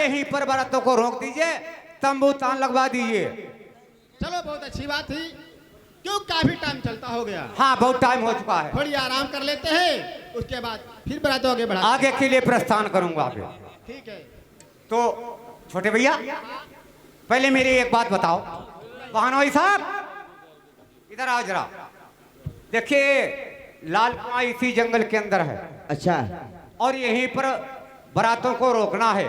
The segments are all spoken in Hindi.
यहीं पर बारातों को रोक दीजिए, तंबू तान लगवा दीजिए। चलो बहुत अच्छी बात थी, क्यों काफी टाइम चलता हो गया। हाँ बहुत टाइम हो चुका है, थोड़ी आराम कर लेते हैं, उसके बाद फिर बारातों आगे बढ़ा। आगे के लिए प्रस्थान करूंगा फिर। ठीक है। तो छोटे भैया पहले मेरी एक बात बताओ, बहनोई साहब इधर आओ जरा। देखिए लाल कुआं इसी जंगल के अंदर है। अच्छा, और यहीं पर बारातों को रोकना है।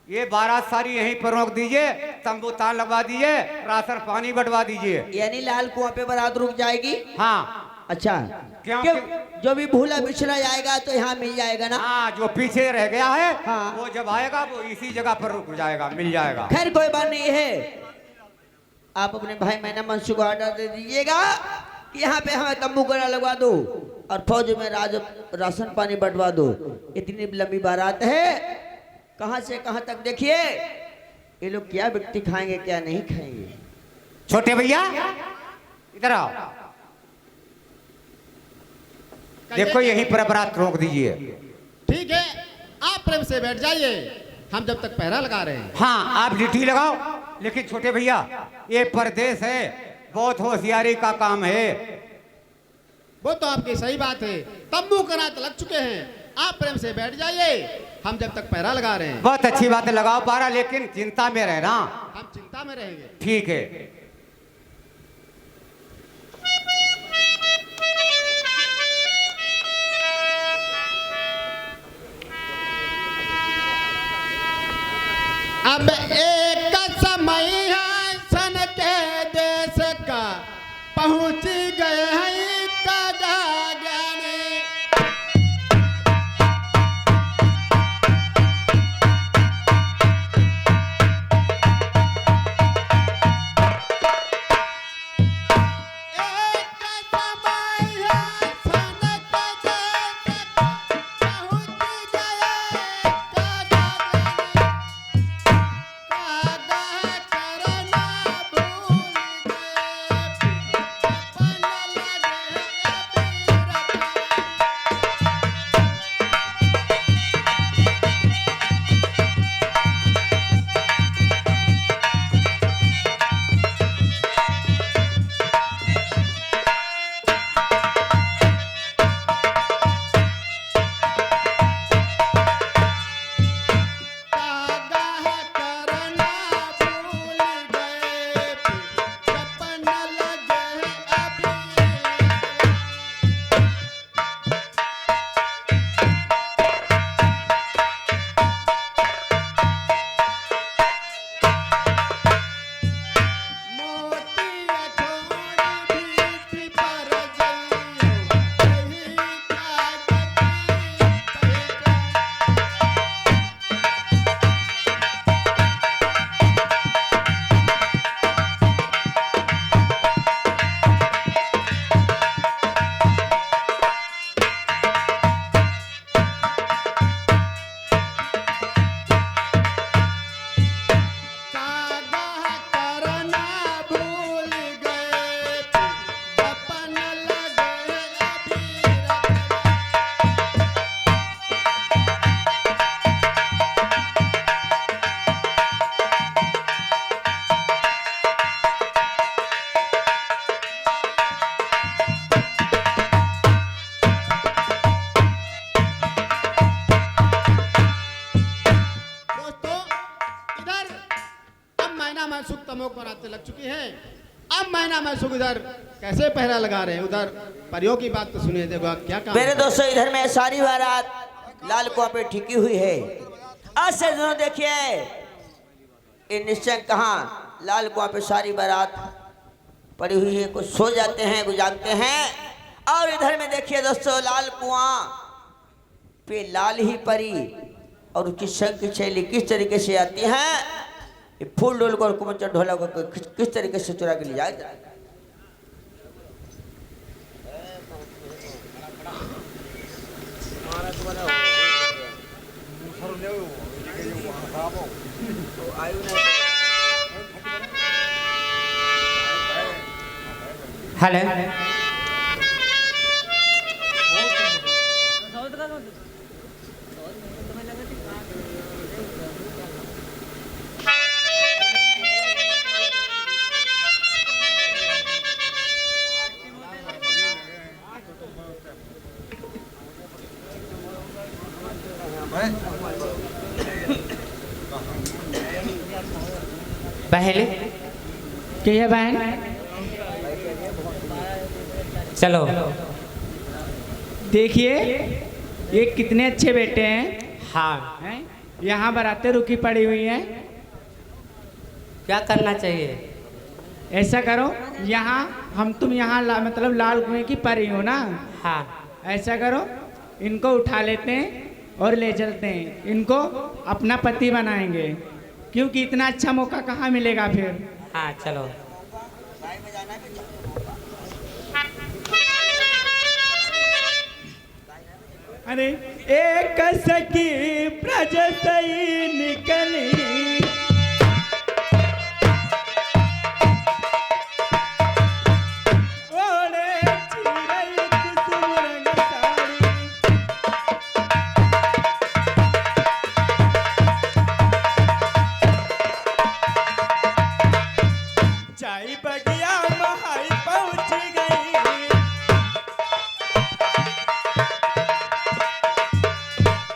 ये बारात सारी यहीं पर रोक दीजिए, तंबू तान लगवा दीजिए, राशन पानी बंटवा दीजिए। यानी लाल कुआं पे बारात रुक जाएगी। हाँ अच्छा, क्यों? जो भी भूला बिछड़ा जाएगा तो यहाँ मिल जाएगा ना। हाँ जो पीछे रह गया है हाँ। वो जब आएगा वो इसी जगह पर रुक जाएगा, मिल जाएगा। खैर कोई बात नहीं है, आप अपने भाई मैना मंसू को ऑर्डर दे दीजिएगा कि यहाँ पे हमें तंबू गड़ा लगवा दो और फौज में राशन पानी बंटवा दो। इतनी लंबी बारात है, कहाँ से कहाँ तक देखिए, ये लोग क्या व्यक्ति खाएंगे क्या नहीं खाएंगे। छोटे भैया इधर आओ, देखो यहीं पर बारात रोक दीजिए। ठीक है, आप प्रेम से बैठ जाइए, हम जब तक पहरा लगा रहे हैं। हाँ आप ड्यूटी लगाओ, लेकिन छोटे भैया ये परदेश है, बहुत होशियारी का काम है। वो तो आपकी सही बात है, तंबू करात लग चुके हैं, आप प्रेम से बैठ जाइए, हम जब तक पहरा लगा रहे हैं। बहुत अच्छी बात है, लगाओ पारा, लेकिन चिंता में रहना। हम चिंता में रहेंगे। ठीक है। अब एक समय है सन के देश का, पहुंच गए हैं कागाने। लग चुकी है। अब मैना मैसुक इधर कैसे पहरा लगा रहे हैं, उधर परियों की बात तो सुनिए। देखो क्या काम मेरे दोस्तों, इधर में सारी बारात लाल कुआं पे ठिकी हुई है। आज से दोनों देखिए ये निश्चय कहाँ लाल कुआं पे सारी बारात पड़ी हुई है। कुछ सो जाते हैं, कुछ जागते हैं। और इधर में देखिए दोस्तों, लाल कुआं पे लाल ही परी और उसकी संग की शैली किस तरीके से आती है। ये फूल डोल को कुमचर ढोला को किस तरीके से चुरा के ले जाए। हेलो, पहले कि है बहन? चलो देखिए ये कितने अच्छे बेटे हैं। हाँ, हैं? यहाँ बारातें रुकी पड़ी हुई हैं। क्या करना चाहिए? ऐसा करो, यहाँ हम तुम यहाँ मतलब लाल कुएं की परी हो ना। हाँ ऐसा करो, इनको उठा लेते हैं और ले चलते हैं, इनको अपना पति बनाएंगे, क्योंकि इतना अच्छा मौका कहाँ मिलेगा फिर। हाँ चलो। अरे एक सखी ब्रज सई निकली, ओढ़े चिरई कुसुम रंग साड़ी, चाय बगिया महाई पहुंच गई,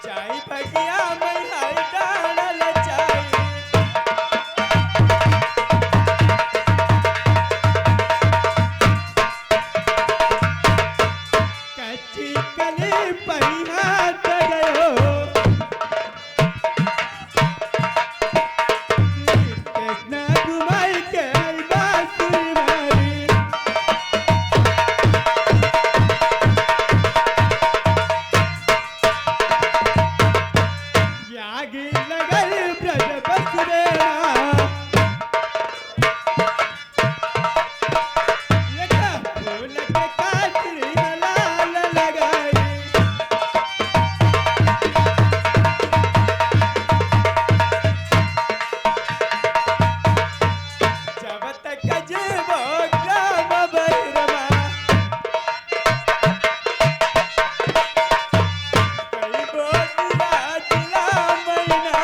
चाय बगिया महाई डालल चाय, कच्ची कली परिहात गयो, कृष्ण घुमाई के आई बांसुरी मारी, यागी लगल ब्रज बसरेरा, लगा फूल के कातरी लाल लगाई, जब तक जीवो ग्राम भैरवा, कई बोलिया जिला मैना,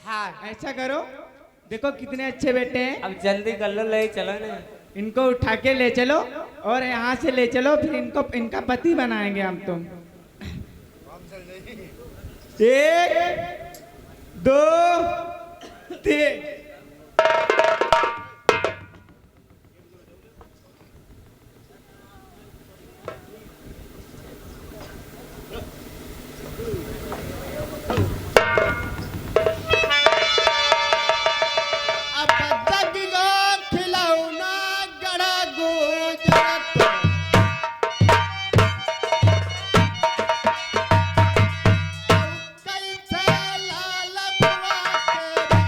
हाँ, ऐसा करो, देखो कितने अच्छे बेटे हैं, अब जल्दी कर लो, ले चलो ना। इनको उठा के ले चलो और यहाँ से ले चलो, फिर इनको इनका पति बनाएंगे हम तुम। एक दो तीन। अब जग गो खिलौना गड़ा गुजरत, कैसे लाल बुआ तेरी,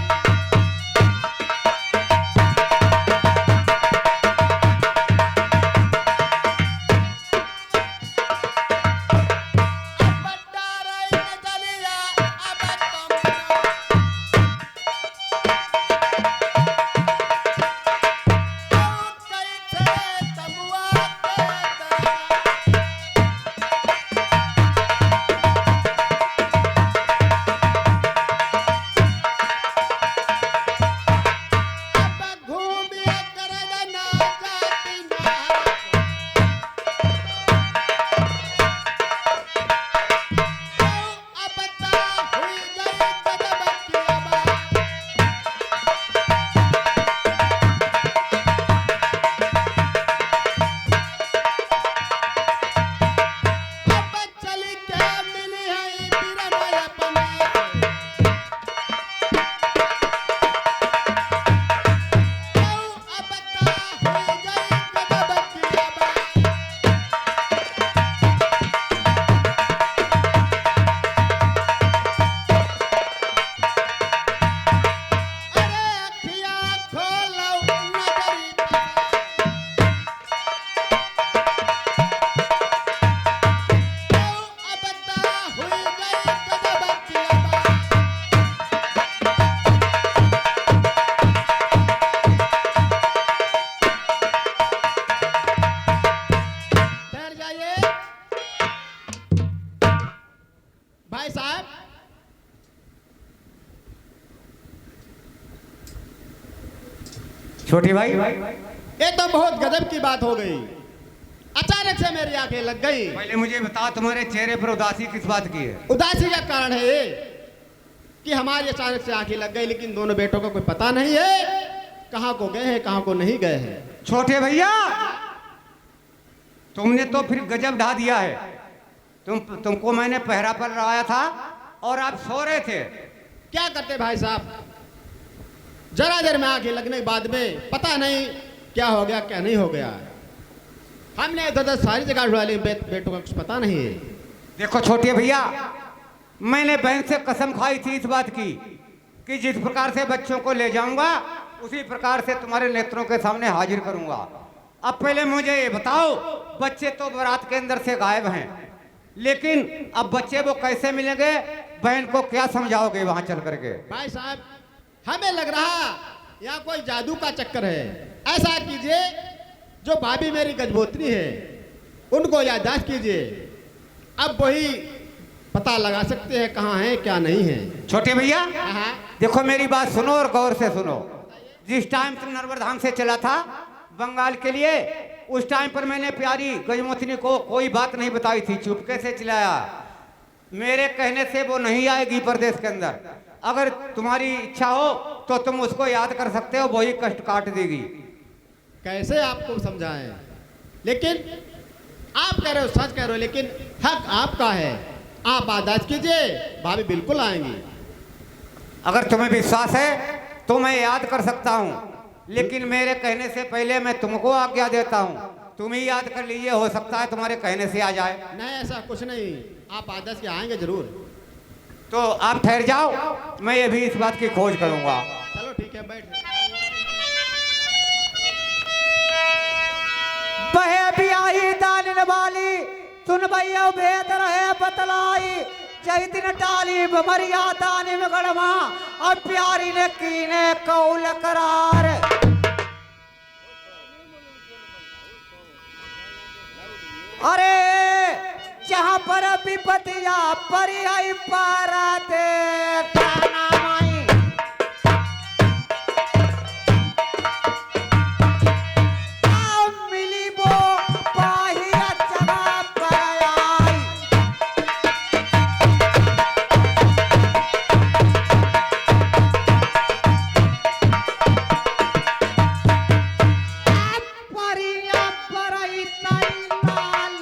अब डारे नजरिया अब कमरा, कैसे तमुआ तेरा, अब घूमिया करना जाती ना, अब ता हुई गई कदम की आवाज़, अब चल के मिली है बिरन अपना, अब ता हुई गई कदम की आवाज़, अरे अखियाँ खोलो नजरी पकड़, अब ता हुई गई कदम की आवाज़, ठहर जाइए भाई साहब। छोटे भाई, ये तो बहुत गजब की बात हो गई। अचानक से मेरी आंखें लग गई। पहले मुझे बताओ तुम्हारे चेहरे पर उदासी किस बात की है? उदासी का कारण है ये कि हमारी अचानक से आंखें लग गई, लेकिन दोनों बेटों का कोई पता नहीं है कहाँ को गए हैं कहाँ को नहीं गए हैं। छोटे भैया तुमने तो फिर गजब ढा दिया है। तुमको मैंने पहरा पर लगाया था और आप सो रहे थे। क्या करते भाई साहब, जरा देर में आंखें लगने के बाद में पता नहीं क्या हो गया क्या नहीं हो गया। हमने इधर उधर सारी जगह ढूंढा ली, बेटों का कुछ पता नहीं है। देखो छोटे भैया, मैंने बहन से कसम खाई थी इस बात की कि जिस प्रकार से बच्चों को ले जाऊंगा उसी प्रकार से तुम्हारे नेत्रों के सामने हाजिर करूंगा। अब पहले मुझे ये बताओ, बच्चे तो बारात के अंदर से गायब हैं, लेकिन अब बच्चे वो कैसे मिलेंगे? बहन को क्या समझाओगे वहां चल करके? भाई साहब हमें लग रहा यहाँ कोई जादू का चक्कर है। ऐसा कीजिए, जो भाभी मेरी गजबोतरी है उनको याददाश्त कीजिए, अब वही पता लगा सकते हैं कहाँ है क्या नहीं है। छोटे भैया हाँ। देखो मेरी बात सुनो और गौर से सुनो। जिस टाइम तुम नरवर धाम से चला था बंगाल के लिए, उस टाइम पर मैंने प्यारी गजमोतनी को कोई बात नहीं बताई थी, चुपके से चिल्लाया। मेरे कहने से वो नहीं आएगी प्रदेश के अंदर। अगर तुम्हारी इच्छा हो तो तुम उसको याद कर सकते हो, वही कष्ट काट देगी। कैसे आपको समझाएं, लेकिन आप कह रहे हो सच कह रहे हो, लेकिन हक आपका है, आप बर्दाश्त कीजिए, भाभी बिल्कुल आएंगी। अगर तुम्हें विश्वास है तो मैं याद कर सकता हूँ, लेकिन मेरे कहने से पहले मैं तुमको आज्ञा देता हूँ, तुम ही याद कर लीजिए, हो सकता है तुम्हारे कहने से आ जाए। नहीं ऐसा कुछ नहीं, आप बर्दाश्त के आएंगे जरूर। तो आप ठहर जाओ, मैं ये भी इस बात की खोज करूंगा। चलो ठीक है, बैठ। बहे भी आई दानिन वाली, सुन भैया भेद रहे बतलाई, जय दिन टाली बमरिया दानिम गड़मा, अब प्यारी ने कीने कौल करार। अरे जहां पर विपतिया परी आई पारा दे ताना माई, मिली वो पाहिया जगह पर आई। परिया परई तई लाल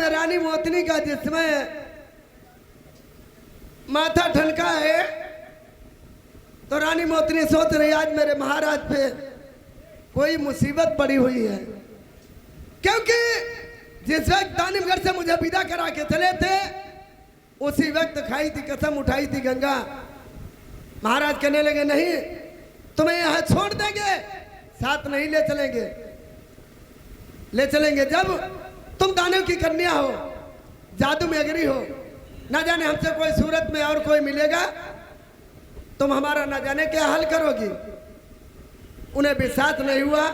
में रानी मोतनी का जिसमें माथा ठनका है, तो रानी मोतनी सोच रही आज मेरे महाराज पे कोई मुसीबत पड़ी हुई है, क्योंकि जिस वक्त दानिमगढ़ से मुझे विदा करा के चले थे उसी वक्त खाई थी कसम, उठाई थी गंगा। महाराज कहने लगे नहीं तुम्हें यहाँ छोड़ देंगे, साथ नहीं ले चलेंगे। ले चलेंगे जब तुम दानव की कन्या हो, जादू में अग्री हो, ना जाने हमसे कोई सूरत में और कोई मिलेगा, तुम हमारा ना जाने क्या हल करोगी। उन्हें विश्वास नहीं हुआ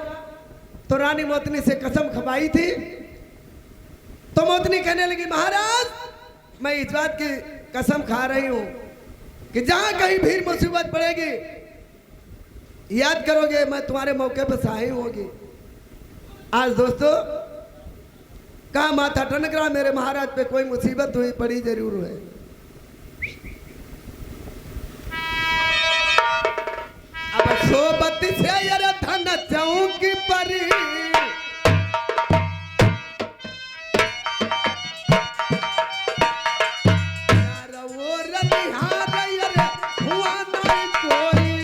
तो रानी मोतनी से कसम खपाई थी। तो मोतनी कहने लगी महाराज मैं इस बात की कसम खा रही हूं कि जहां कहीं भी मुसीबत पड़ेगी याद करोगे मैं तुम्हारे मौके पर सहाय होगी। आज दोस्तों कहा माथा टनक रहा, मेरे महाराज पे कोई मुसीबत हुई पड़ी जरूर है। अब सोबत से यार धन चौकी परी, यार वो रनिहार यार हुआ नहीं कोई।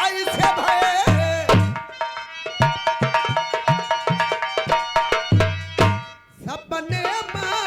ऐसे भय सपने में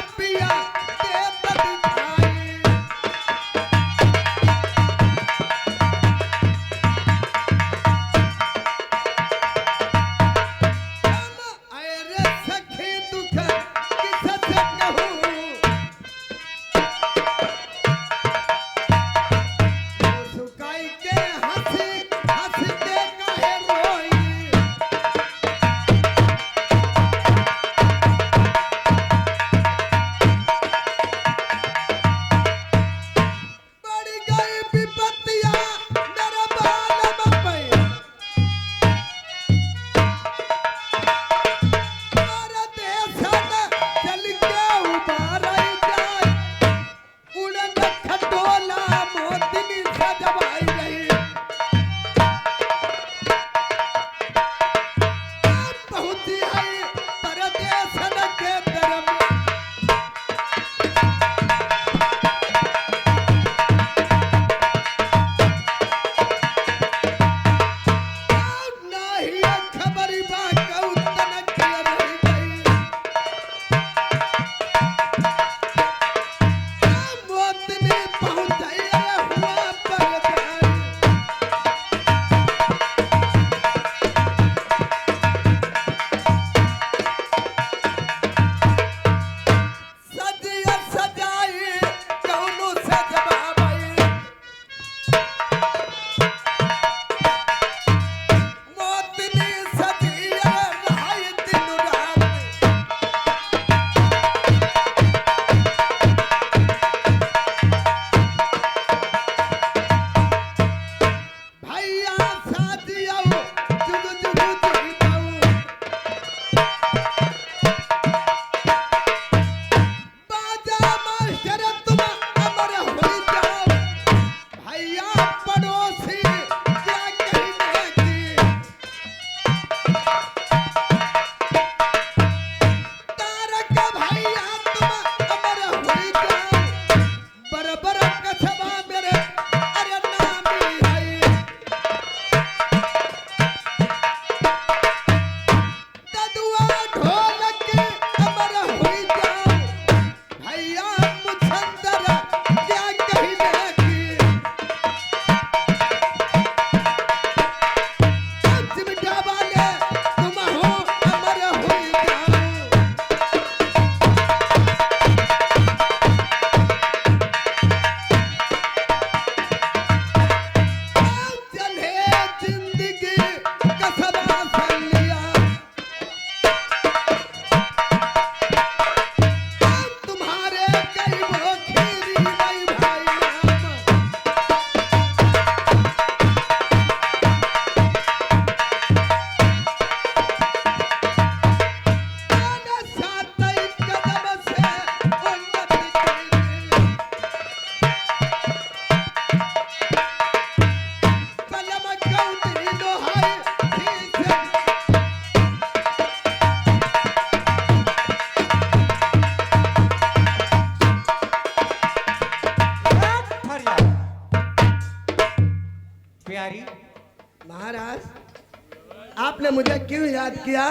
आपने मुझे क्यों याद किया?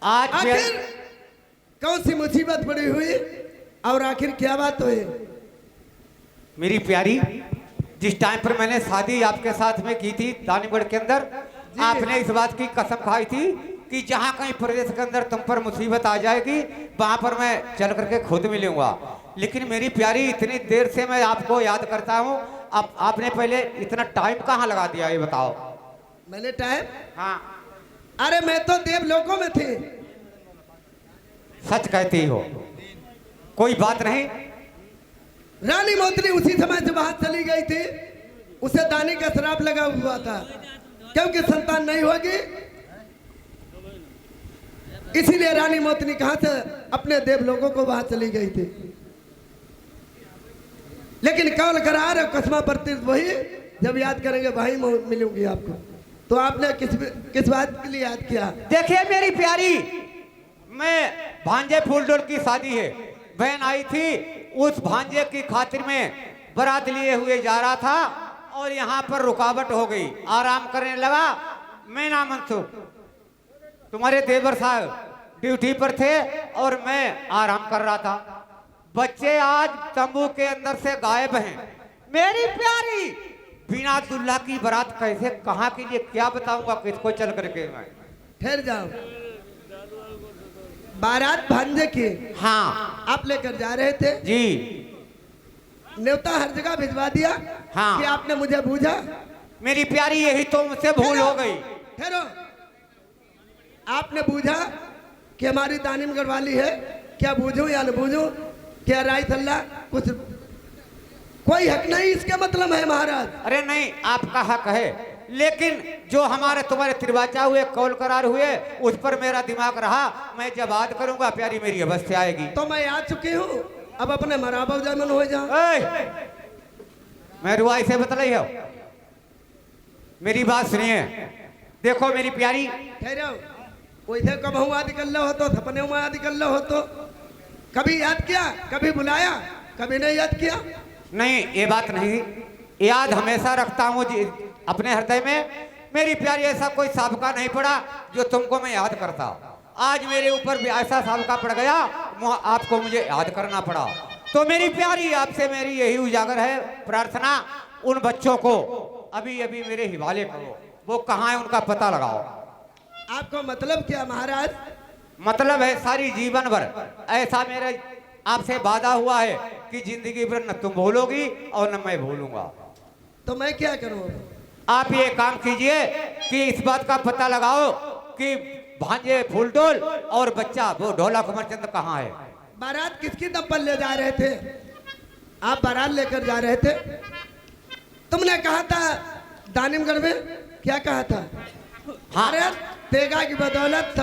आज आखिर कौन सी मुसीबत पड़ी हुई और आखिर क्या बात हुई? मेरी प्यारी, जिस टाइम पर मैंने शादी आपके साथ में की थी दानीगढ़ के अंदर, आपने इस बात की कसम खाई थी कि जहाँ कहीं प्रदेश के अंदर तुम पर मुसीबत आ जाएगी वहां पर मैं चल करके खुद मिलूंगा। लेकिन मेरी प्यारी, इतनी देर से मैं आपको याद करता हूँ, आपने पहले इतना टाइम कहाँ लगा दिया ये बताओ। मैंने टाइम? हाँ, अरे मैं तो देवलोकों में थी। सच कहती हो, कोई बात नहीं। रानी मोतनी उसी समय से बाहर चली गई थी। उसे दानी का श्राप लगा हुआ था क्योंकि संतान नहीं होगी, इसीलिए रानी मोतनी कहां से अपने देवलोकों को बाहर चली गई थी। लेकिन कौल करार और कसमा प्रतीत वही, जब याद करेंगे वही मिलूंगी आपको। तो आपने किस बात के लिए याद किया? देखिए मेरी प्यारी, मैं भांजे फूलडोल की शादी है, बहन आई थी, उस भांजे की खातिर में बारात लिए हुए जा रहा था और यहाँ पर रुकावट हो गई। आराम करने लगा। मैं ना मनसुख, तुम्हारे देवर साहब ड्यूटी पर थे और मैं आराम कर रहा था। बच्चे आज तंबू के अंदर से गायब हैं। मेरी प्यारी, बिना दुल्हा की बारात कैसे, कहाँ के लिए, क्या बताऊंगा किसको चल करके मैं। ठहर जाओ। बारात भांजे की हाँ आप लेकर जा रहे थे जी। न्योता हर जगह भिजवा दिया। हाँ। कि आपने मुझे बूझा? मेरी प्यारी, यही तो मुझसे भूल हो गई। ठहरो, आपने बूझा कि हमारी दानिमगढ़ वाली है, क्या बूझूं या न बूझूं? क्या राय सल्ला कुछ कोई हक नहीं इसके मतलब है महाराज? अरे नहीं, आपका हक है, लेकिन जो हमारे तुम्हारे तिरवाचा हुए, कौल करार हुए, उस पर मेरा दिमाग रहा। मैं जब याद करूंगा प्यारी, मेरी अवस्था आएगी। तो मैं आ चुकी हूँ, अब अपने मराबा जमन हो जाओ। मैं रुआई से बतलाई हो, मेरी बात सुनिए। देखो मेरी प्यारी, ठहरो, वैसे कब हुआ निकल हो तो सपने हुआ निकल हो तो कभी याद किया, कभी बुलाया, कभी नहीं याद किया? नहीं, ये बात नहीं, याद हमेशा रखता हूँ अपने हृदय में। मेरी प्यारी, ऐसा कोई साबका नहीं पड़ा जो तुमको मैं याद करता। आज मेरे ऊपर भी ऐसा साबका पड़ गया, आपको मुझे याद करना पड़ा। तो मेरी प्यारी, आपसे मेरी यही उजागर है प्रार्थना, उन बच्चों को अभी अभी मेरे हिवाले करो। वो कहाँ है, उनका पता लगाओ। आपको मतलब क्या महाराज? मतलब है सारी जीवन भर ऐसा मेरे आपसे वादा हुआ है कि जिंदगी भर न तुम भूलोगी और न मैं भूलूंगा। तो मैं क्या करूं? आप ये काम कीजिए कि इस बात का पता लगाओ कि भांजे फूलडोल और बच्चा वो ढोला कुंवरचंद कहाँ है। बारात किसकी दम पर ले जा रहे थे? आप बारात लेकर जा रहे थे। तुमने कहा था दानिमगढ़ में, क्या कहा था? हाँ। अरे तेगा की बदौलत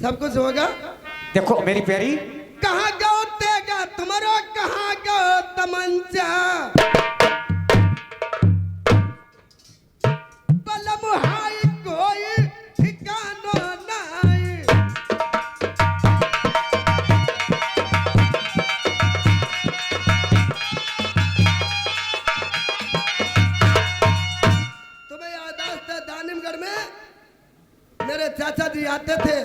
सब कुछ होगा। देखो मेरी प्यारी, कहाँ गो तेगा तुम्हारा, कहाँ गो तमंचा, बलम हाय कोई ठिकाना नहीं। तुम्हें याद है दानिमगढ़ में मेरे चाचा जी आते थे,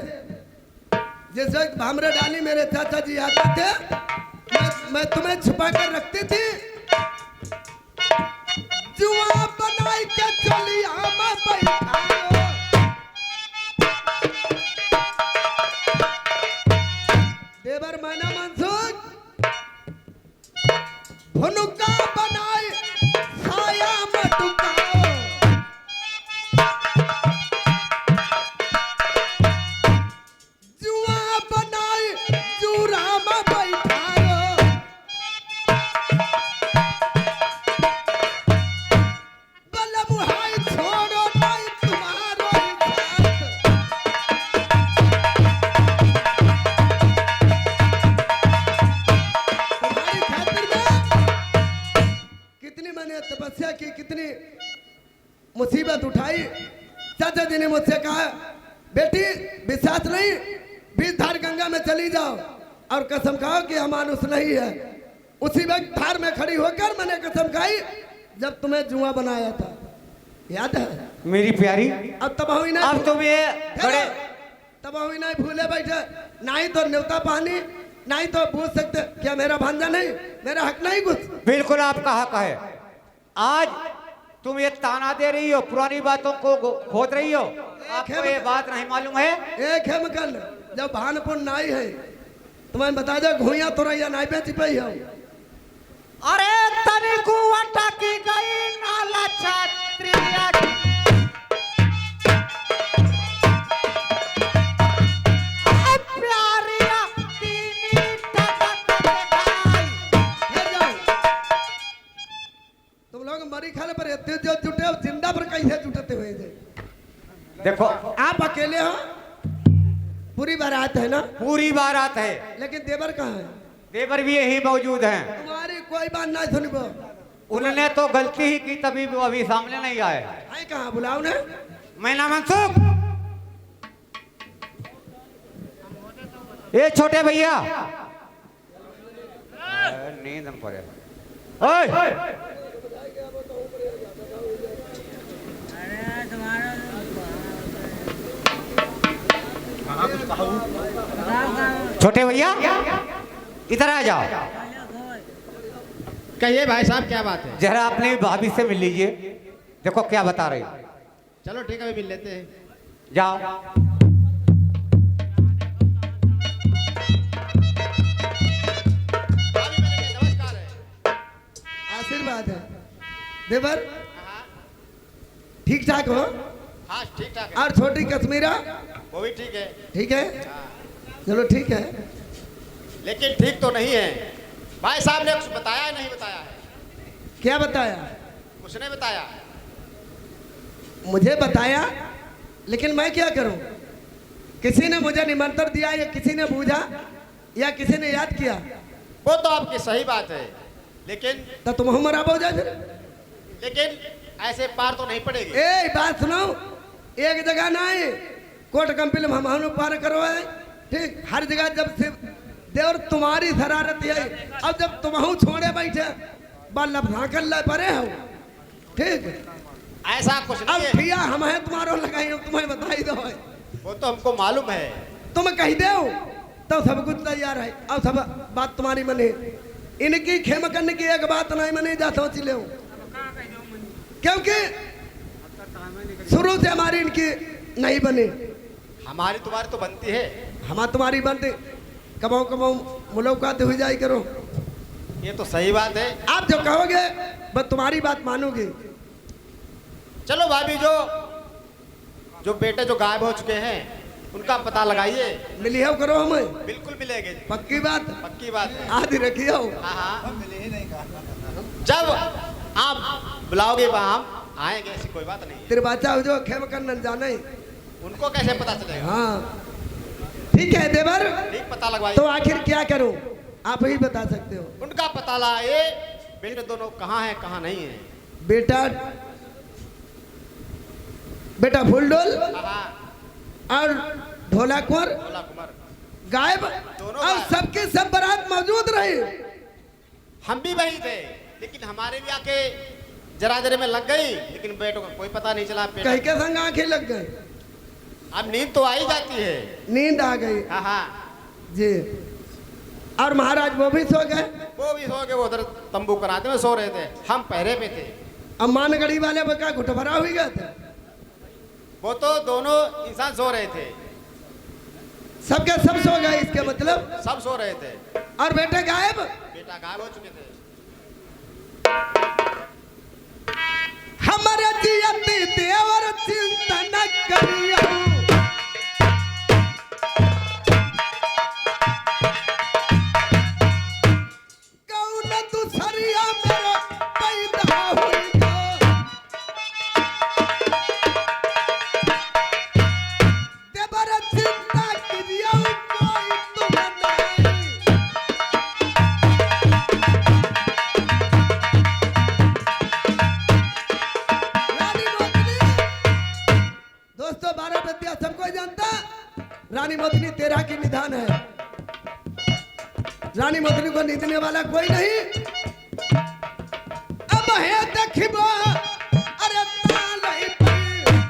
जिस वक्त भामरे डाली मेरे चाचा जी आते थे, मैं तुम्हें छुपा कर रखती थी। जुआ बनाई के चलिया मैं बैठायो, देवर मैना मनसुख भुनुका बनाई छाया में टुकाओ। जुआ बनाई जूरा में बैठायो, बलम हाय छोड़ो नहीं तुम्हारो साथ। तुम्हारी खातिर में कितनी मैंने तपस्या की, कितनी मुसीबत उठाई। चाचा जी ने मुझसे कहा, बेटी विश्वास नहीं, बीच धार गंगा में चली जाओ और कसम खाओ कि हम मानुस नहीं है। उसी वक्त धार में खड़ी होकर मैंने कसम खाई जब तुम्हें जुआ बनाया था, याद है? मेरी प्यारी, अब तब हुई ना, अब तुम ये बड़े तब हुई ना भूले बैठे, ना ही तो न्योता पानी, ना ही तो पूछ सकते क्या मेरा भांजा नहीं, मेरा हक नहीं कुछ। बिल्कुल आपका हक है। आज तुम ये ताना दे रही हो, पुरानी बातों को खोद रही हो, आपको ये बात नहीं मालूम है? एक है मकल, जब भानपुर नाई है तुम्हें बता दो घुइया तो रही नाई पे चिपई है। अरे तनिको अटकी गई नाला छात्रिया, प्यारिया तीनी टटक दिखाई। तुम लोग मरी खाने पर इतने जो जुटे हो, जिंदा पर कैसे जुटते हुए थे? देखो आप अकेले हो, पूरी बारात है ना? पूरी बारात है, लेकिन देवर कहाँ है? देवर भी यही मौजूद हैं। तुम्हारी कोई बात नहीं सुनबो। उन्होंने तो गलती ही की, तभी वो अभी सामने नहीं आए। है कहाँ, बुलाओ ना। मैं ना मनसुख, ये छोटे भैया नींद हम पड़े। ओए छोटे भैया इधर आ जाओ। कहिए भाई साहब क्या बात है? जरा अपनी भाभी से मिल लीजिए, देखो क्या बता रही। चलो ठीक है, अभी मिल लेते हैं। जाओ। नमस्कार है। आशीर्वाद है देवर, ठीक ठाक हो? हाँ ठीक ठाक है। और छोटी कश्मीरा वो भी ठीक है, ठीक है? चलो ठीक है। लेकिन ठीक तो नहीं है। भाई साहब ने कुछ बताया है नहीं बताया है? क्या बताया? कुछ नहीं बताया। मुझे बताया, लेकिन मैं क्या करूं? किसी ने मुझे निमंत्रण दिया या किसी ने पूछा या किसी ने याद किया? वो तो आपकी सही बात है, लेकिन तो तुम हमारा हो जाए फिर। लेकिन ऐसे पार तो नहीं पड़ेगी। ए बात सुनो, एक जगह नहीं, कोर्ट कंपनी हम पार करो है, ठीक? हर जगह जब से देवर तुम्हारी शरारत है, अब जब तुम छोड़े बैठे बल्लभ कर ले परे हो, ठीक? ऐसा कुछ अब नहीं है। ठिया हम है तुम्हारो लगाई, हम तुम्हें बताई दो है। वो तो हमको मालूम है। तुम कह दो तो सब कुछ तैयार है, और सब बात तुम्हारी मने। इनकी खेम करने की एक बात नहीं मने, जा सोच ले, क्योंकि शुरू से हमारी इनकी नहीं बनी। हमारी तुम्हारी तो बनती है। हमारी तुम्हारी बनती, कमाओ कमाओ मुलाकात हुई जाए करो। ये तो सही बात है। आप जो कहोगे बस तुम्हारी बात मानोगे। चलो भाभी, जो बेटे जो गायब हो चुके हैं उनका पता लगाइए। मिली हो करो हमें, बिल्कुल मिलेंगे। पक्की बात, पक्की बात है। आदि रखी हो। हाँ। जब आप बुलाओगे वहाँ हम आएंगे, ऐसी कोई बात नहीं। तेरे बच्चा हो जो खेम करने जाने। उनको कैसे पता चलेगा? हाँ ठीक है देवर, ठीक पता लगवाइए। तो आखिर क्या करूं आप ही बता सकते हो। उनका पता लाए, बेटे दोनों कहाँ हैं कहाँ नहीं है। बेटा फूलडोल हाँ, और ढोला कुंवर भोला कुमार गायब, दोनों और गायब। सबके सब बारात मौजूद रही। हम भी वही थे, लेकिन हमारे भी आके जराजरे में लग गई, लेकिन बेटों का कोई पता नहीं चला। कहीं के संग आंखें लग गए, अब नींद तो आ ही जाती है। नींद आ गई हाँ हाँ, जी। और महाराज वो भी सो गए। वो भी सो गए, वो उधर तंबू कराते में सो रहे थे, हम पहरे पे थे। अब मानगढ़ी वाले बका घुट भरा हुई गए थे। वो तो दोनों इंसान सो रहे थे, सबके सब सो गए, इसके मतलब सब सो रहे थे। और बेटे गायब। बेटा गायब हो चुके थे। हमारे जियती देवर चिंता न करियो, कौन दूसरिया मेरे पैदा हुई गो। देवर चिंता करियो कोई तुम नहीं। रानी मोतनी, दोस्तों 12 विद्या सबको जानता, रानी मोतनी तेरा की निधान है। रानी मोतनी को नीचने वाला कोई नहीं। अब है देखिबो, अरे तालई पर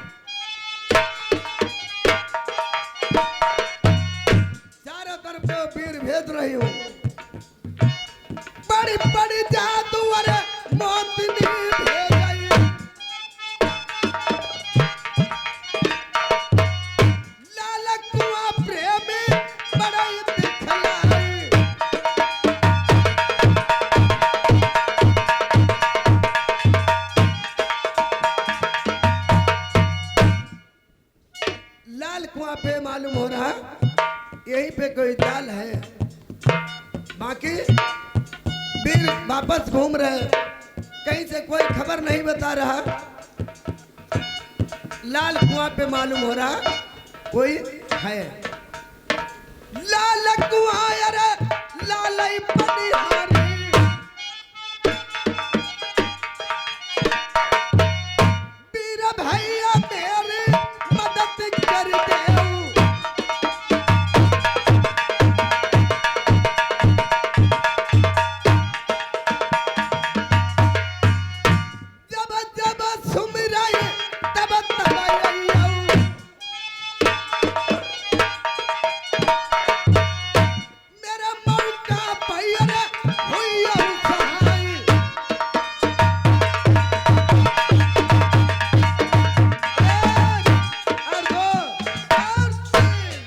रही हूँ। बड़ी बड़ी जादूगर मोतनी भेजई, लाल कुआं प्रेमी बड़ई दिखलाई। लाल कुआं पे मालूम हो रहा यहीं पे कोई जाल है। बाकी वीर वापस घूम रहे, कहीं से कोई खबर नहीं बता रहा। लाल कुआं पे मालूम हो रहा कोई है। लाल कुआं अरे लाल बनिहारी, वीर भैया मेरी मदद कर देऊ। जब जब सुमिरई तब तब अइयऊ। मेरा मौका पैर हुइयऊ सहाय। और दो और तीन।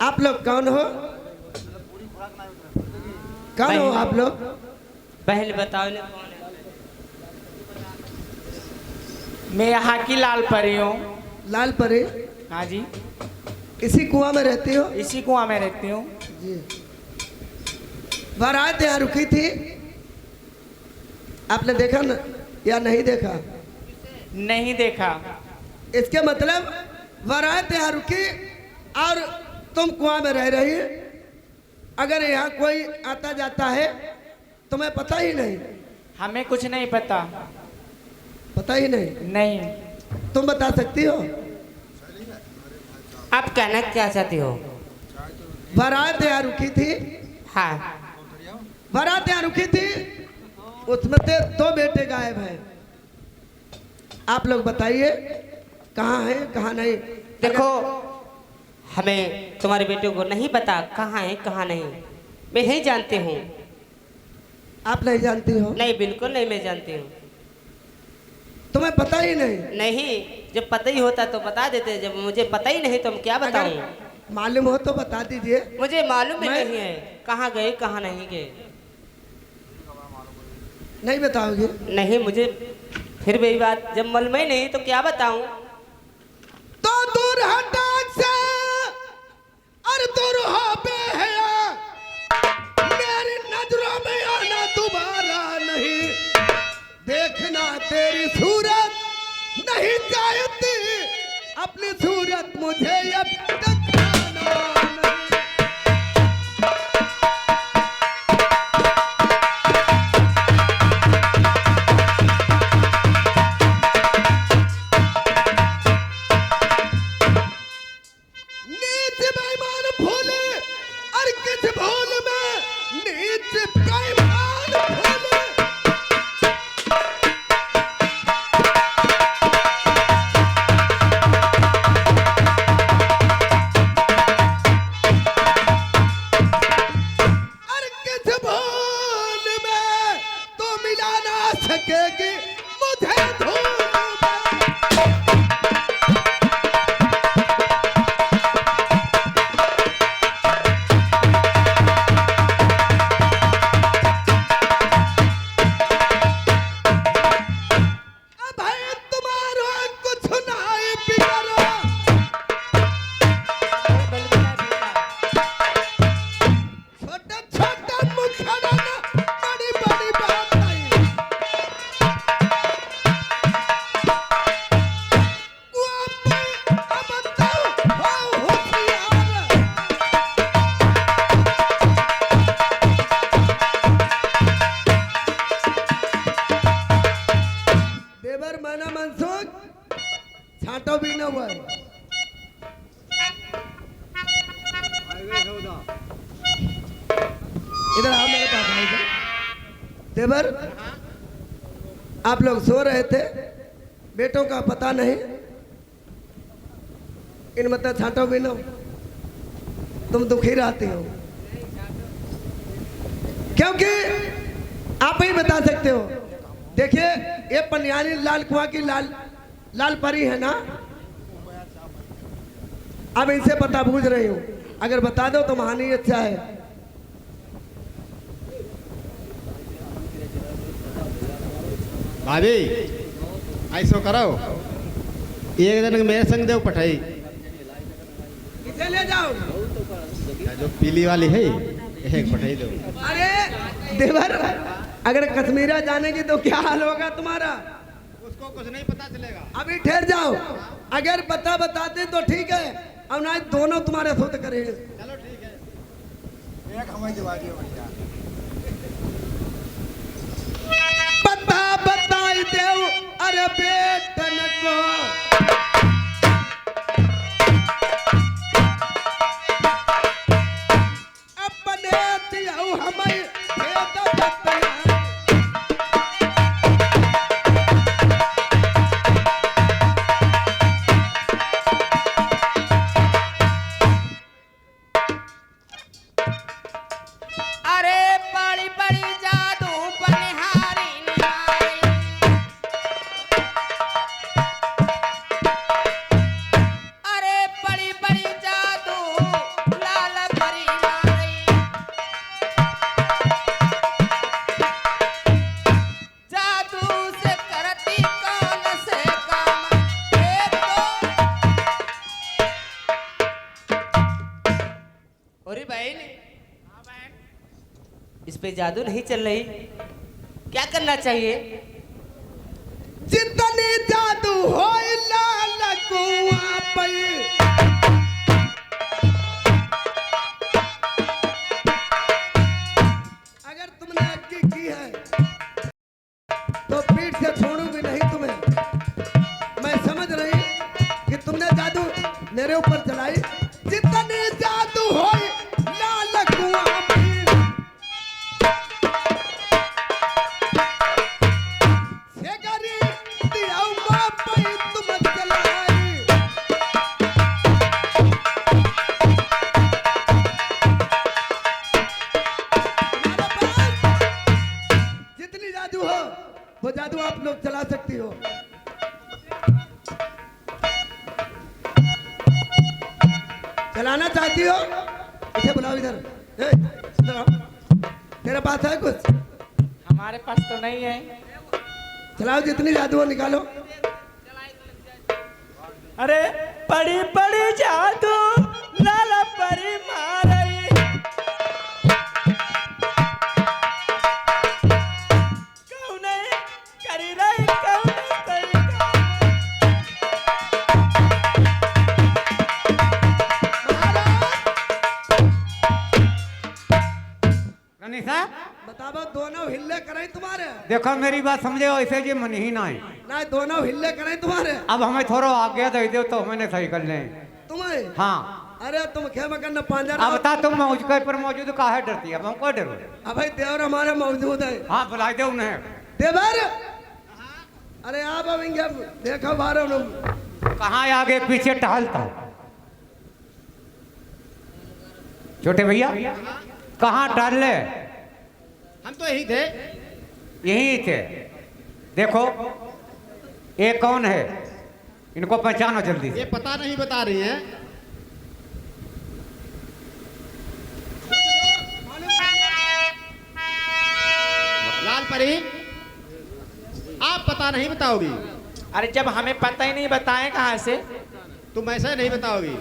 आप लोग कौन हो? कौन हो आप लोग? पहले बताओ ना कौन है। मैं यहाँ की लाल परी हूँ। लाल परी, हाँ जी, इसी कुआं में रहती हो? इसी कुआं में रहती हूँ। जी। बारात यहाँ रुकी थी, आपने देखा ना या नहीं देखा? नहीं देखा। इसके मतलब बारात यहाँ रुकी और तुम कुआं में रह रही। अगर यहाँ कोई आता जाता है तुम्हें पता ही नहीं? हमें कुछ नहीं पता। पता ही नहीं? नहीं। तुम बता सकती हो? आप कहना क्या चाहती हो? बारात यहाँ रुकी थी, हाँ, बारात यहाँ रुकी थी, उसमें से 2 बेटे गायब हैं। आप लोग बताइए कहाँ है कहाँ नहीं? देखो हमें तुम्हारे बेटे को नहीं पता कहाँ है कहाँ नहीं। मैं नहीं जानती हूँ। आप नहीं जानती हो? नहीं, बिल्कुल नहीं, मैं जानती हूँ। तुम्हें पता ही नहीं? नहीं, जब पता ही होता तो बता देते। जब मुझे पता ही नहीं तो हम क्या बताऊँ? अगर मालूम हो तो बता दीजिए। मुझे मालूम ही मैं- नहीं है कहाँ गए कहाँ नहीं गए। नहीं बताओगे? नहीं, मुझे फिर वही बात, जब मालूम ही नहीं तो क्या बताऊँ? तो दूर हटाक से और दूर हो बेहया, मेरी नजरों में आना दोबारा नहीं। देखना तेरी सूरत नहीं चाहती, अपनी सूरत मुझे अब दिखाना नहीं। नीच बेईमान भूले और किस भूल में नीच बेईमान भूले। और किस भूल में तो मिला ना सकेगी मुझे धूल में। अब है तुम्हारा कुछ नहीं बिगड़ा, छोटा छोटा मुखड़ा ना बड़ी बड़ी बात नहीं। कुआं पे अब तो हो होशियार। देवर माना मनसुख छाटो भी न हुआ। इधर आओ मेरे पास आइए। देवर आप लोग सो रहे थे, बेटों का पता नहीं, इन मतलब छाटो भी नो, तुम दुखी रहती हो क्योंकि आप ही बता सकते हो। देखिए ये पनियाली लाल कुआं की लाल परी है ना, अब इनसे पता पूछ रही हूँ, अगर बता दो तो महानी अच्छा है। भाभी ऐसो करो, एक दिन मेरे संग देव पठाई, इसे ले जाओ, जो पीली वाली है एक पठाई दो। अरे देवर, अगर कश्मीरा जानेगी तो क्या हाल होगा तुम्हारा? उसको कुछ नहीं पता चलेगा। अभी ठहर जाओ, अगर बताते तो ठीक है, अब ना दोनों तुम्हारे सुध करेंगे। चलो ठीक है। बताई देव अरे बेटन को, अपने दियो हमें भेद बताया। अरे बड़ी बड़ी जादू बनिहारी निहारी, अरे बड़ी बड़ी जादू लाल परी नारी, जादू से करती कौन से काम, एक तो अरे बहन, इस पे जादू नहीं चल रही, क्या करना चाहिए? जितने जादू हो लाल कुआं पे, अगर तुमने अग्गी की है तो पीठ से छोड़ूंगी नहीं तुम्हें। मैं समझ रही कि तुमने जादू मेरे ऊपर चलाई। जितने जादू हो लाल कुआं पे, जितनी जादू हो वो जादू आप लोग चला सकती हो। चलाना चाहती हो? इसे बुलाओ इधर। इधर आओ। तेरे पास है कुछ? हमारे पास तो नहीं है। चलाओ, जितनी जादू हो निकालो। अरे बड़ी बड़ी जादू लाल परी मारई, कौने करी रही कौने तरीका। रनी साहब बताओ, दोनों हिल्ले करें तुम्हारे? देखो मेरी बात समझे, ऐसे जी मन ही ना है। ना दोनों हिल्ले करें तुम्हारे? अब हमें थोड़ा आज्ञा दे दो तो मैंने सही कर लें। तुम्हें? हाँ। अरे तुम खेम करना पांजा। अब बता, तुम मौज पर मौजूद काहे डरती है? अब हम क्यों डरो? अब भाई देवर हमारे मौजूद है। हाँ बुला दे उन्हें। देवर, अरे आप अब इनके देखो बारो कहाँ आगे पीछे टहलता है? छोटे भैया कहाँ टहल ले? हम तो यही थे। यही थे। देखो ये कौन है, इनको पहचानो जल्दी ये से। पता नहीं बता रही हैं। लाल परी, आप पता नहीं बताओगी? अरे जब हमें पता ही नहीं, बताएं कहाँ से? तुम ऐसा नहीं बताओगी?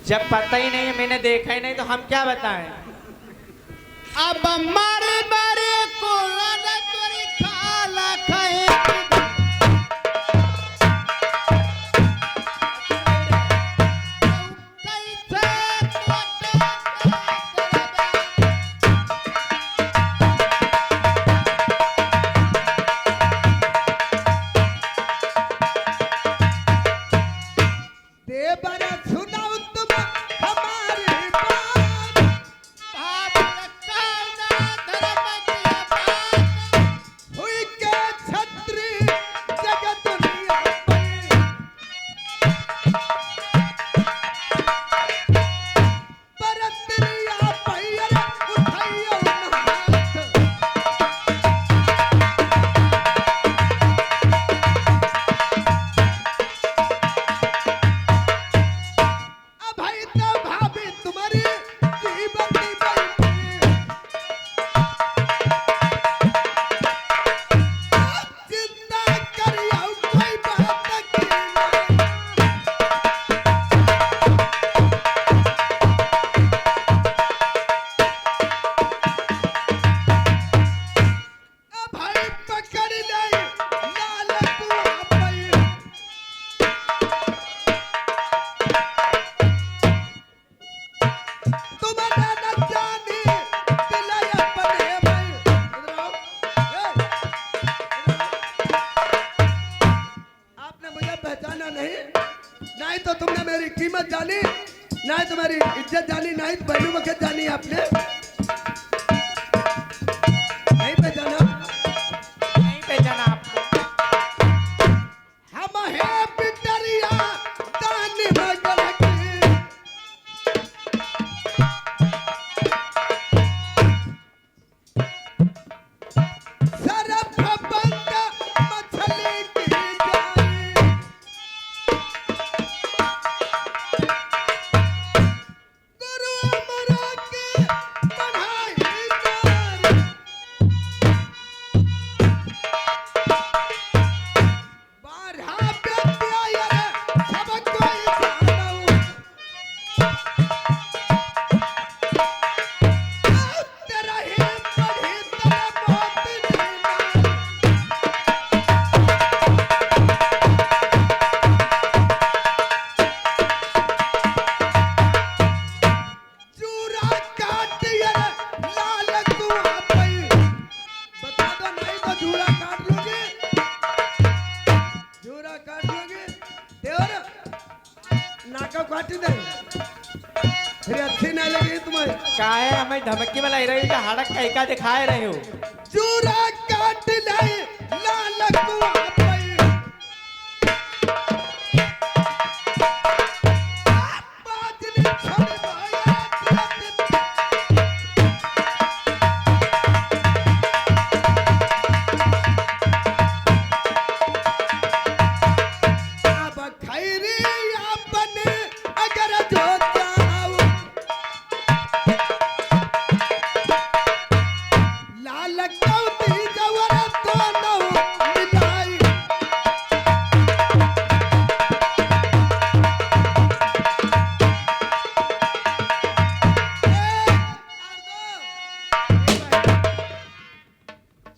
जब पता ही नहीं है, मैंने देखा ही नहीं, तो हम क्या बताएं? अब मारे मारे को तोरी खाला खाए देवर सुनाओ तुम हमारी बात। धर्म की बात मुसीबत जानी, ना ही तुम्हारी इज्जत जानी, ना ही पहलू वक्त जानी आपने। नहीं पहचाना? नहीं पहचाना आपको। हम है पिटरिया दानी मगर की, सरफ बंद मछली की जानी, गुरु अमरा के पढ़ाई जानी, बारहा बेटिया यार सब कोई जानो, तेरा ही पढ़ी तेरा बहुत जीना, चूरा काट यार लाल कुआं पे, बता दो नहीं तो चूरा काट लोगे, चूरा काट लोगे देवर, नाका काट दे, फिर अच्छी ना लगी तुम्हें। काहे हमें धमकी में लाई रही हो, हड़क कैका दिखाए रहे हो। चूरा काट ले लाल कुआं पे, बाजरी छोड़ भाया अब खैरी अपने अगर जो चाहो, लाल कौती जवर दोनों मिलाई,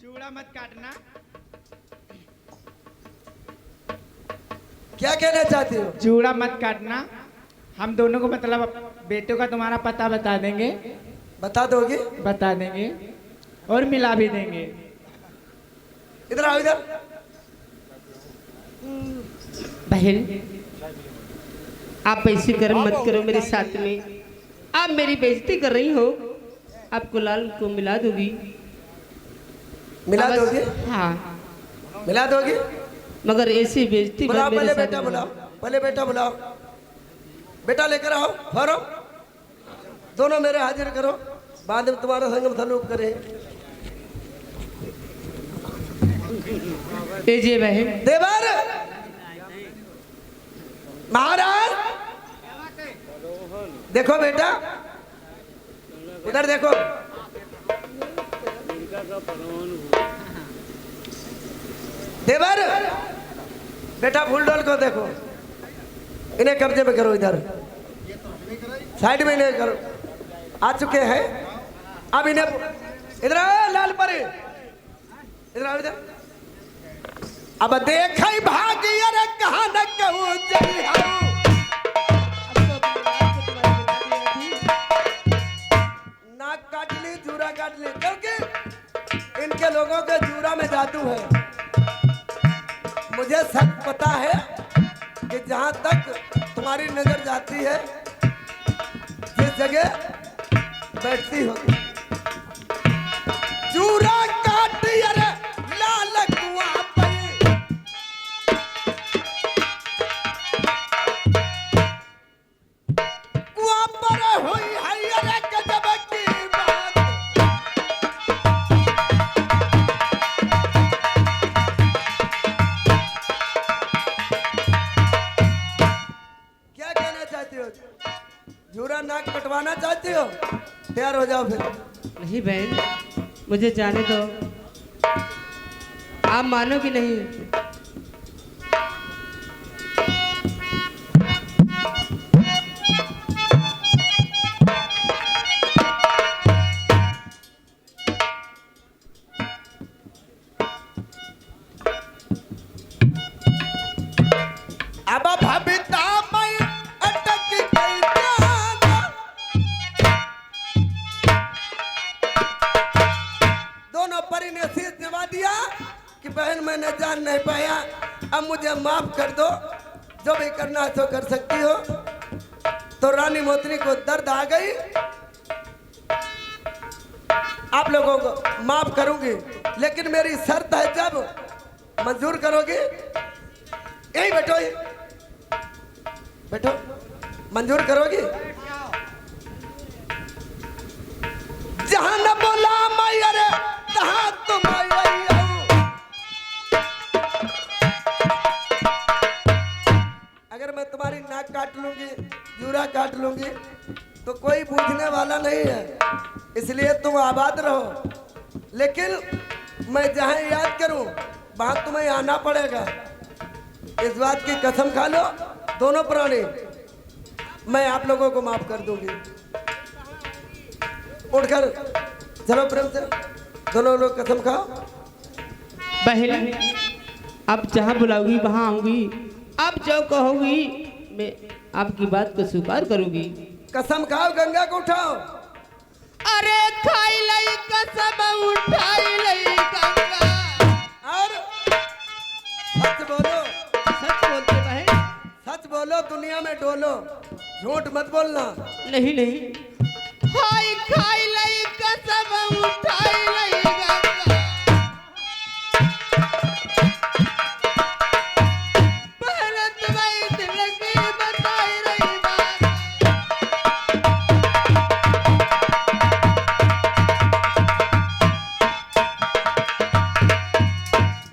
चूड़ा मत काटना। क्या कहना चाहती हो? चूड़ा मत काटना। हम दोनों को मतलब बेटों का तुम्हारा पता बता देंगे, बता दोगी? बता देंगे और मिला भी देंगे। इधर आओ इधर। बहन आप ऐसे कर्म मत करो मेरे साथ में, आप मेरी बेइज्जती कर रही हो। आपको लाल को मिला दूंगी। मिला बस- दोगी? हाँ, मिला दोगी? मगर ऐसी बेइज्जती बुलाओ मेरे पहले साथ बेटा मत बुलाओ, करो। पहले बेटा बुलाओ, बेटा लेकर आओ, फरो दोनों मेरे हाजिर करो, बाद में तुम्हारा संगम सलूक करे। ए जे बहन देवर महाराज देखो बेटा, उधर देखो, देवर बेटा फूल डोल को देखो, इन्हें कब्जे में करो, इधर साइड में इन्हें करो, आ चुके हैं अब इन्हें, इधर आओ लाल परी, इधर आओ इधर। अब देख भागी अरे कहा न कहूँ जई हाऊ, नाक काट ली जूरा काट ली, क्योंकि इनके लोगों के जूरा में जादू है। मुझे सब पता है कि जहां तक तुम्हारी नजर जाती है जिस जगह बैठती हो, जूरा काट अरे लाल कुआं पे, कुआं पर हुई है अरे गजब की बात, क्या कहना चाहती हो? जूरा नाक कटवाना चाहती हो? तैयार हो जाओ फिर। नहीं बहन, मुझे जाने दो। आप मानोगी नहीं। अब भविता मैं अटक गई जाना, दोनों परी ने शीश नवा दिया कि बहन मैंने जान नहीं पाया, अब मुझे माफ कर दो, जो भी करना है तो कर सकती हो। तो रानी मोतनी को दर्द आ गई। आप लोगों को माफ करूंगी, लेकिन मेरी शर्त है, जब मंजूर करोगे, यही बैठो, ये बैठो, मंजूर करोगी। जहां न बोला मैयर तहां तुम आई हो। अगर मैं तुम्हारी नाक काट लूंगी, जूरा काट लूंगी, तो कोई पूछने वाला नहीं है, इसलिए तुम आबाद रहो। लेकिन मैं जहां याद करूं वहां तुम्हें आना पड़ेगा। इस बात की कसम खा लो दोनों प्राणी, मैं आप लोगों को माफ कर दूंगी। उठकर चलो प्रेम से, दोनों लोग कसम खाओ। बहन आप जहाँ बुलाओगी वहाँ आऊंगी, आप जो कहोगी मैं आपकी बात को स्वीकार करूंगी। कसम खाओ, गंगा को उठाओ। अरे खाई लई कसम उठाई लई गंगा। और सच बोलो, सच बोलते बहन। सच बोलो, दुनिया में डोलो, झूठ मत बोलना। नहीं नहीं, हाय खाई लई कसम उठाई लई गंगा। पहले तुम्हारी दिल की बताई रही बात।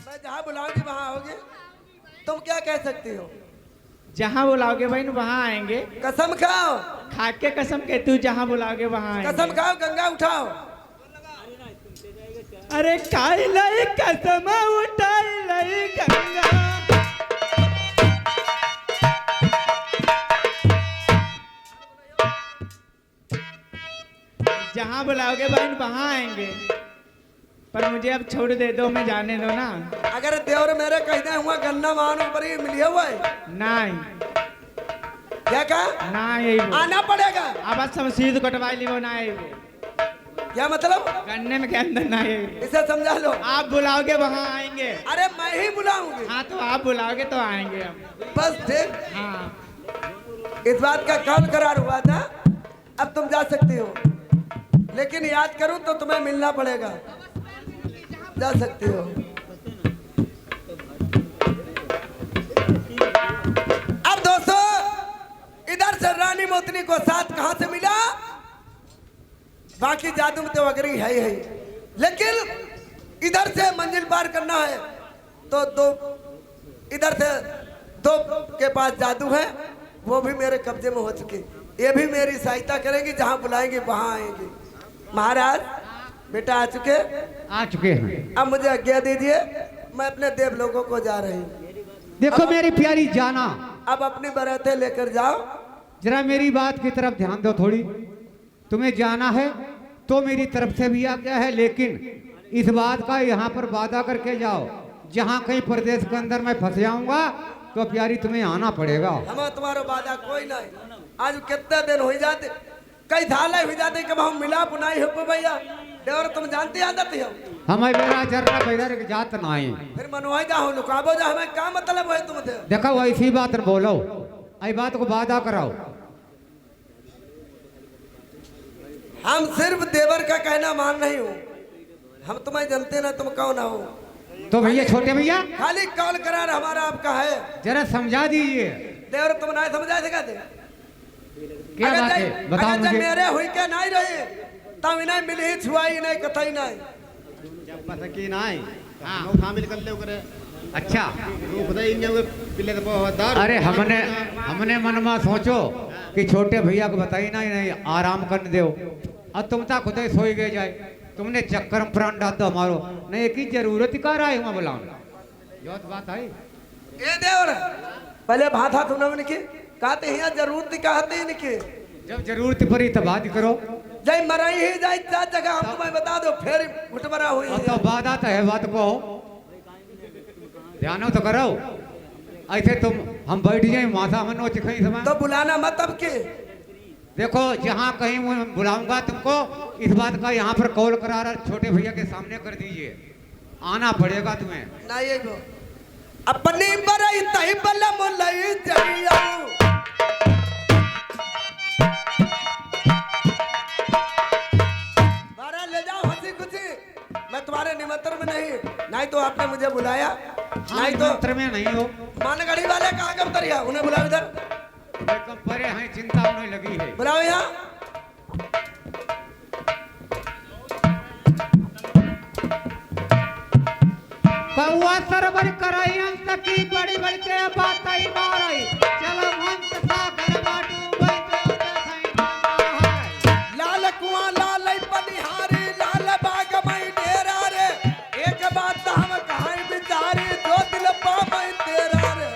मैं जहाँ बुलाऊंगी वहाँ आओगे, तुम क्या कह सकती हो? जहाँ बुलाओगे बहन वहाँ आएंगे। कसम खाओ, खा के कसम कहती हूँ, जहाँ बुलाओगे वहाँ आएंगे। कसम खाओ, गंगा उठाओ। अरे खाई लई कसम उठाई लई गंगा। जहाँ बुलाओगे बहन वहाँ आएंगे, पर मुझे अब छोड़ दे दो, मैं जाने दो ना। अगर देवर मेरे कहते हुआ गन्ना मानो पर ही मिलिए हुआ है, नहीं क्या कहा? ना यही बोल। आना पड़ेगा। अब समसीद कटवाई ली वो ना ये क्या मतलब? गन्ने में के अंदर ना ये। इसे समझा लो। आप बुलाओगे वहाँ आएंगे। अरे मैं ही बुलाऊंगी। हाँ तो आप बुलाओगे तो आएंगे हम। बस ठीक, हाँ इस बात का कौन करार हुआ था। अब तुम जा सकती हो, लेकिन याद करूं तो तुम्हें मिलना पड़ेगा। जा सकती हो। अब दोस्तों, इधर से रानी मोतनी को साथ कहां से मिला, बाकी जादू में तो अगरी है ही है, लेकिन इधर से मंजिल पार करना है तो दो, इधर से दो के पास जादू है, वो भी मेरे कब्जे में हो चुके, ये भी मेरी सहायता करेंगी, जहां बुलाएंगे वहां आएंगे। महाराज बेटा आ चुके हैं। अब मुझे आज्ञा दीजिए, मैं अपने देव लोगों को जा रही हूँ। देखो मेरी प्यारी जाना, अब अपनी बरातें लेकर जाओ। जरा मेरी बात की तरफ ध्यान दो थोड़ी। तुम्हें जाना है तो मेरी तरफ से भी आज्ञा है, लेकिन इस बात का यहाँ पर वादा करके जाओ, जहाँ कहीं प्रदेश के अंदर मैं फंस जाऊंगा तो प्यारी तुम्हें आना पड़ेगा। हम तुम्हारा वादा कोई नहीं। आज कितने दिन हो जाते, कई साल हो जाते कि हम मिलाप नहीं हो भैया। देवर तुम जानते आदत हो, हमें मेरा जर्रा पैदर के जात नहीं। फिर मनवाई जाओ, लुकाबो जा, हमें क्या मतलब है तुमसे? देखो ऐसी बात न बोलो, आई बात को वादा कराओ। हम सिर्फ देवर का कहना मान नहीं हूँ, हम तुम्हें जानते ना तुम कौन हो। तो भैया छोटे भैया खाली कॉल करार हमारा आपका है, जरा समझा दीजिए देवर तुम नहीं समझा सकते। क्या बात है, बताओ अगर मुझे। मेरे हुई के नहीं रहे तब इन्हें मिली छुआई नहीं कतई नहीं। पता की नहीं हाँ शामिल कर ले करे। अच्छा रूप दे इंगे वो पिले तो बहुत दार। अरे हमने मन में सोचो कि छोटे भैया को बताई नहीं आराम करने दो, अब तुम ता खुद ही सोई गए जाए, तुमने चक्कर में प्राण डाल दो हमारो, नहीं की जरूरत का रहा है बुलाओ। जो बात है ए देवर पहले भाथा तुमने उनकी कहते हैं जरूरत कहते हैं इनकी, जब जरूरत पड़ी तब बात करो। जय मराई ही जाए चार जगह हम तुम्हें बता दो, फिर घुटमरा हुई अब तो बात आता है, बात को ध्यान तो करो। ऐसे तुम हम बैठ जाए माथा मनो चिखई समय तो बुलाना मत अब के। देखो जहाँ कहीं मैं बुलाऊंगा तुमको, इस बात का यहाँ पर कॉल करार छोटे भैया के सामने कर दीजिए, आना पड़ेगा तुम्हें। नहीं गो अपनी बरई तई बल मुलई जइयो नहीं, नहीं तो आपने मुझे बुलाया, हाँ, नहीं तो मंत्र में नहीं हो। मानगढ़ी वाले कहाँ के उतरिया, उन्हें बुलाओ इधर, लेकिन परे हैं, चिंता उन्हें लगी है। बुलाओ यहाँ। कौआ सरवर कराई हंस की बड़ी बड़ी के बात आई मारई, चलो हंस सागर बाटू बंजो देखई ना है। लाल कुआं लाल पनिहारी लाल बाग मई डेरा रे, एक बात हम कहाई बिचारी जो दिल पा मई तेरा रे।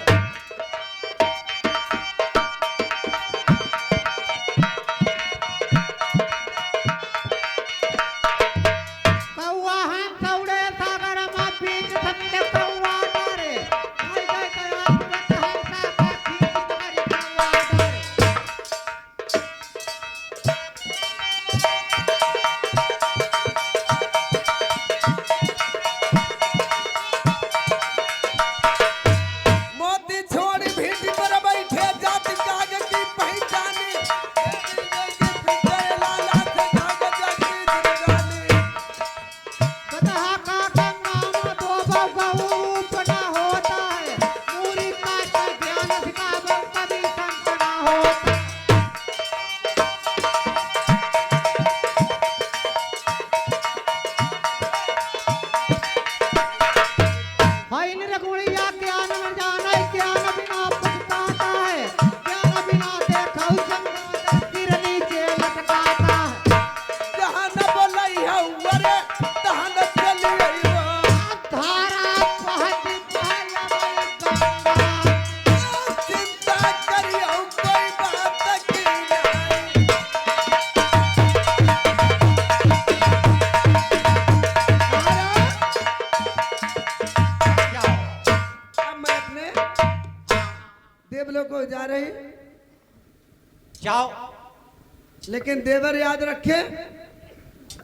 कौआ हंस उड़े सागर में बीच सबके कौआ डरे, आई गए कया तुरंत हंसा का खींच कर कौआ डरे। मोती छोड़ी भीटी पर बैठे जाति जाग की पहचानी, लाला से जाग जागी जिंदगानी। गदहा का गंगा में दो गऊ रूप न होता है, मूरी का ज्ञान सिखावे कभी संत न होता। हाइन रघुड़िया ज्ञान न जाने, ज्ञान बिना पछताता है, ज्ञान बिना देखो संग सिर नीचे लटकाता है। जहाँ न बोलई है वरे, तहाँ न चली वो। धारा बहती बहल गंगा, चिंता करियो कोई बात की नहीं। अब मैं अपने देवलोक को जा रही, जाओ लेकिन देवर याद रखे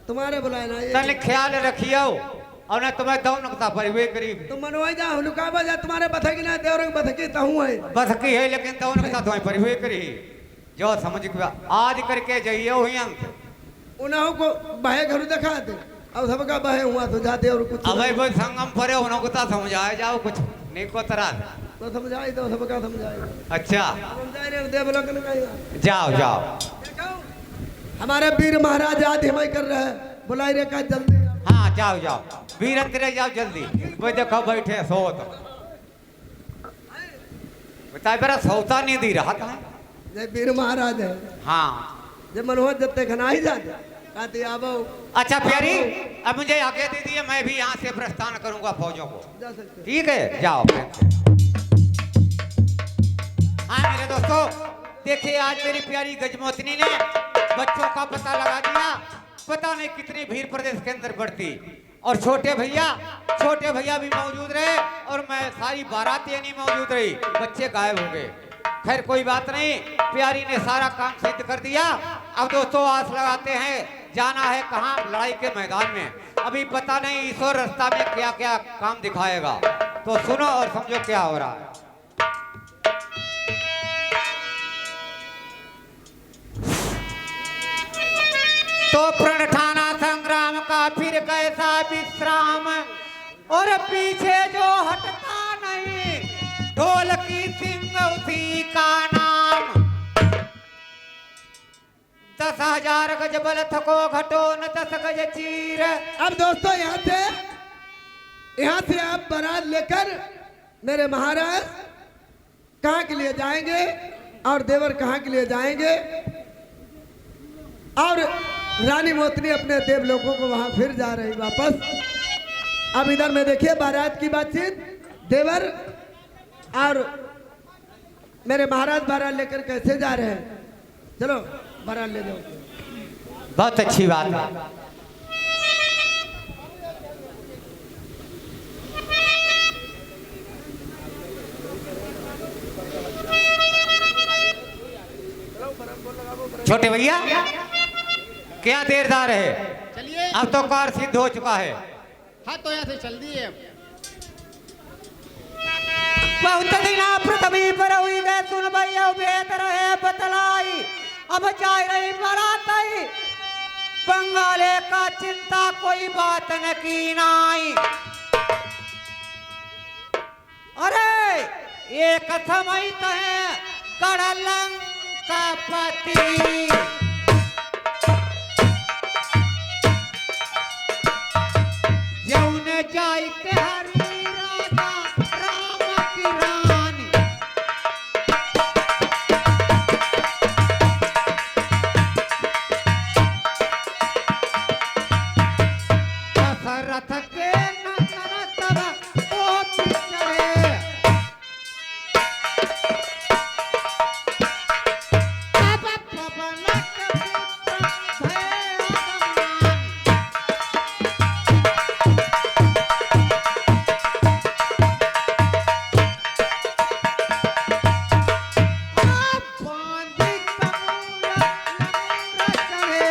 तुम्हारे बुलाए ना ये। तने ख्याल रखियो, और न तुम्हें दो नुकता पर वे करीब तुम मनवाई जा हुलका बजा तुम्हारे बथकी ना देवर के बथकी तहूं है। बसकी है, लेकिन दो नुकता तुम्हें पर वे करी जो समझ के आज करके जाइए हुई अंत। उन्हों को बहे घर दिखा दे, अब सबका बहे हुआ तो जाते और कुछ अब वो संगम परे उन्हों को समझाए जाओ कुछ नहीं को तरह। तो समझाई तो सबका समझाई, अच्छा समझाई रे देवलोक ने कहा जाओ जाओ। हमारे वीर महाराज आज हिमाय कर रहे हैं, बुलाई रे का जल्दी। हाँ जाओ जाओ वीरंत्र जाओ जल्दी। वो देखो बैठे सोत, बताए बेरा सौता नहीं दी रहा था। जय वीर महाराज है, हाँ जब मनोहर जत्ते खना ही जाते कहते आवो अच्छा प्यारी, अब मुझे आगे दे दिए, मैं भी यहाँ से प्रस्थान करूंगा फौजों को। जा सकते। ठीक है जाओ। हाँ मेरे दोस्तों, देखिए आज मेरी प्यारी गजमोतनी ने बच्चों का पता लगा दिया, पता नहीं कितनी भीड़ प्रदेश के अंदर बढ़ती, और छोटे भैया भी मौजूद रहे, और मैं सारी बारात ये नहीं मौजूद रही, बच्चे गायब हो गए। खैर कोई बात नहीं, प्यारी ने सारा काम सिद्ध कर दिया। अब दोस्तों आस लगाते हैं, जाना है कहाँ, लड़ाई के मैदान में। अभी पता नहीं ईश्वर रास्ता में क्या क्या काम दिखाएगा, तो सुनो और समझो क्या हो रहा है। तो प्रण ठाना संग्राम का फिर कैसा विश्राम, और पीछे जो हटता नहीं, ढोल की सिंग उसी का नाम। 10,000 गज बल थको घटो न 10 गज चीर। अब दोस्तों यहाँ से आप बारात लेकर मेरे महाराज कहाँ के लिए जाएंगे, और देवर कहाँ के लिए जाएंगे, और रानी मोतनी अपने देवलोकों को वहां फिर जा रही वापस। अब इधर में देखिए बारात की बातचीत, देवर और मेरे महाराज बारात लेकर कैसे जा रहे हैं। चलो बारात ले जाओ। बहुत अच्छी बात है। छोटे भैया क्या देरदार है, चलिए अब तो कार सिद्ध हो चुका है। हाँ तो यहाँ से चल दिए। बहुत दिना पृथ्वी पर हुई गए, सुन भैया भेद रहे बतलाई, अब जा रही बारात आई, बंगाले का चिंता कोई बात न की नाई। कसमैत है कड़लंकापति जौन जाय के हरि राजा राम की रानी दशरथ के नंदन तब पोती चढ़े तब पवन के पुत्र भय अगमान आप बांधी कमूर लंगूर चढ़े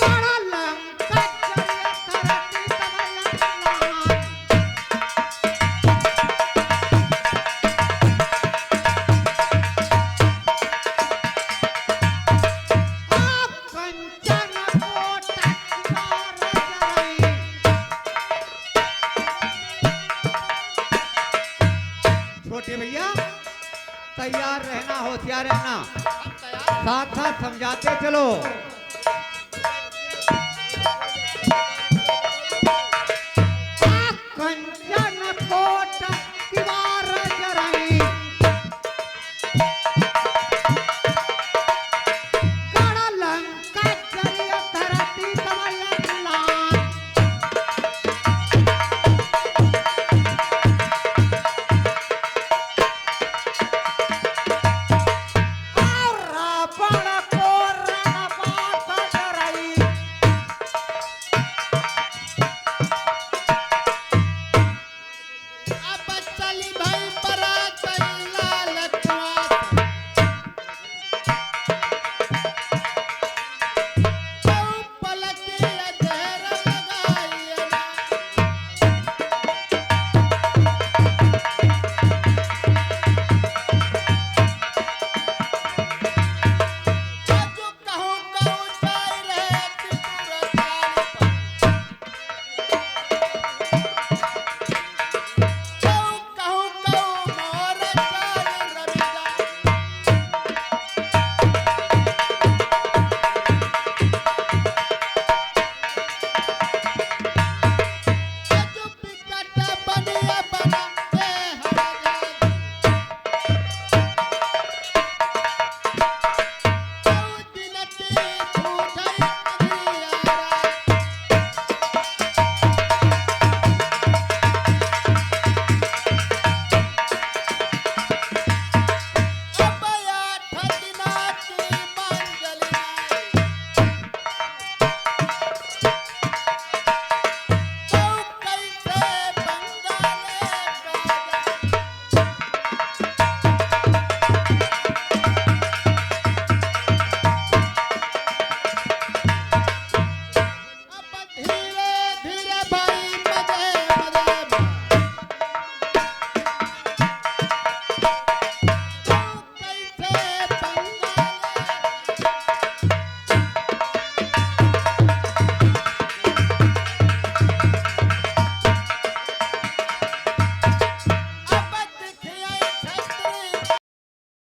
कड़लंका चढ़े धरती तब लंगलान आप कंचन कोटक द्वार चढ़ई छोटे भैया तैयार रहना होशियार रहना साथ साथ समझाते चलो